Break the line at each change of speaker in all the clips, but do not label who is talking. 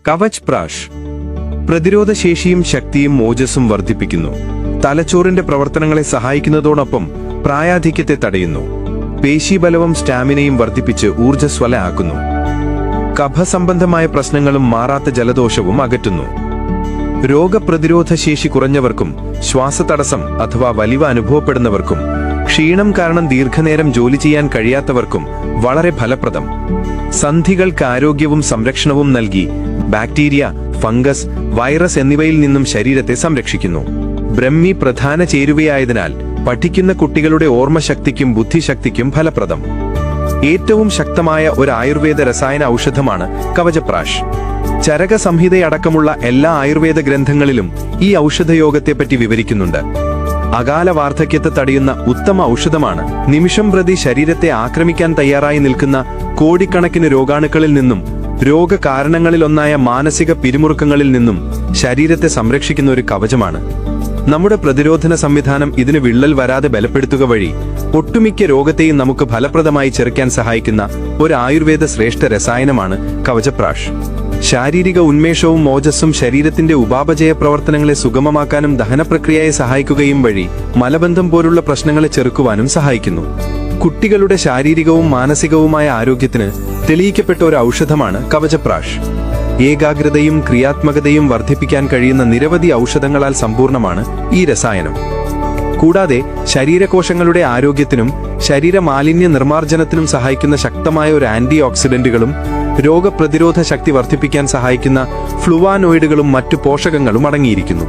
കവച് പ്രാഷ് പ്രതിരോധശേഷിയും ശക്തിയും ഓജസ്സും വർദ്ധിപ്പിക്കുന്നു. തലച്ചോറിന്റെ പ്രവർത്തനങ്ങളെ സഹായിക്കുന്നതോടൊപ്പം പ്രായാധിക്യത്തെ തടയുന്നു. പേശീബലവും സ്റ്റാമിനയും വർദ്ധിപ്പിച്ച് ഊർജ്ജസ്വലമാക്കുന്നു. കഫസംബന്ധമായ പ്രശ്നങ്ങളും മാറാത്ത ജലദോഷവും അകറ്റുന്നു. രോഗപ്രതിരോധ ശേഷി കുറഞ്ഞവർക്കും ശ്വാസതടസ്സം അഥവാ വലിവ് അനുഭവപ്പെടുന്നവർക്കും ക്ഷീണം കാരണം ദീർഘനേരം ജോലി ചെയ്യാൻ കഴിയാത്തവർക്കും വളരെ ഫലപ്രദം. സന്ധികൾക്ക് ആരോഗ്യവും സംരക്ഷണവും നൽകി ബാക്ടീരിയ, ഫംഗസ്, വൈറസ് എന്നിവയിൽ നിന്നും ശരീരത്തെ സംരക്ഷിക്കുന്നു. ബ്രഹ്മി പ്രധാന ചേരുവയായതിനാൽ പഠിക്കുന്ന കുട്ടികളുടെ ഓർമ്മശക്തിക്കും ബുദ്ധിശക്തിക്കും ഫലപ്രദം. ഏറ്റവും ശക്തമായ ഒരു ആയുർവേദ രസായന ഔഷധമാണ് കവചപ്രാഷ്. ചരക സംഹിതയടക്കമുള്ള എല്ലാ ആയുർവേദ ഗ്രന്ഥങ്ങളിലും ഈ ഔഷധയോഗത്തെപ്പറ്റി വിവരിക്കുന്നുണ്ട്. അകാല വാർദ്ധക്യത്തെ തടയുന്ന ഉത്തമ ഔഷധമാണ്. നിമിഷം പ്രതി ശരീരത്തെ ആക്രമിക്കാൻ തയ്യാറായി നിൽക്കുന്ന കോടിക്കണക്കിന് രോഗാണുക്കളിൽ നിന്നും രോഗകാരണങ്ങളിലൊന്നായ മാനസിക പിരിമുറുക്കങ്ങളിൽ നിന്നും ശരീരത്തെ സംരക്ഷിക്കുന്ന ഒരു കവചമാണ്. നമ്മുടെ പ്രതിരോധന സംവിധാനം ഇതിന് വിള്ളൽ വരാതെ ബലപ്പെടുത്തുക വഴി ഒട്ടുമിക്ക രോഗത്തെയും നമുക്ക് ഫലപ്രദമായി ചെറുക്കാൻ സഹായിക്കുന്ന ഒരു ആയുർവേദ ശ്രേഷ്ഠ രസായനമാണ് കവചപ്രാഷ്. ശാരീരിക ഉന്മേഷവും ഓജസ്സും ശരീരത്തിന്റെ ഉപാപചയ പ്രവർത്തനങ്ങളെ സുഗമമാക്കാനും ദഹനപ്രക്രിയയെ സഹായിക്കുകയും വഴി മലബന്ധം പോലുള്ള പ്രശ്നങ്ങളെ ചെറുക്കുവാനും സഹായിക്കുന്നു. കുട്ടികളുടെ ശാരീരികവും മാനസികവുമായ ആരോഗ്യത്തിന് തെളിയിക്കപ്പെട്ട ഒരു ഔഷധമാണ് കവചപ്രാഷ്. ഏകാഗ്രതയും ക്രിയാത്മകതയും വർദ്ധിപ്പിക്കാൻ കഴിയുന്ന നിരവധി ഔഷധങ്ങളാൽ സമ്പൂർണമാണ് ഈ രസായനം. കൂടാതെ ശരീരകോശങ്ങളുടെ ആരോഗ്യത്തിനും ശരീരമാലിന്യ നിർമ്മാർജ്ജനത്തിനും സഹായിക്കുന്ന ശക്തമായ ഒരു ആന്റി ഓക്സിഡന്റുകളും രോഗപ്രതിരോധ ശക്തി വർദ്ധിപ്പിക്കാൻ സഹായിക്കുന്ന ഫ്ലുവാനോയിഡുകളും മറ്റു പോഷകങ്ങളും അടങ്ങിയിരിക്കുന്നു.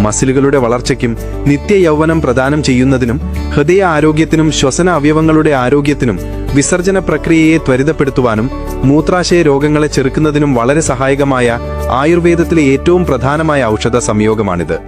മസിലുകളുടെ വളർച്ചയ്ക്കും നിത്യയൗവനം പ്രദാനം ചെയ്യുന്നതിനും ഹൃദയ ആരോഗ്യത്തിനും ശ്വസന അവയവങ്ങളുടെ ആരോഗ്യത്തിനും വിസർജന പ്രക്രിയയെ ത്വരിതപ്പെടുത്തുവാനും മൂത്രാശയ രോഗങ്ങളെ ചെറുക്കുന്നതിനും വളരെ സഹായകമായ ആയുർവേദത്തിലെ ഏറ്റവും പ്രധാനമായ ഔഷധ സംയോഗമാണിത്.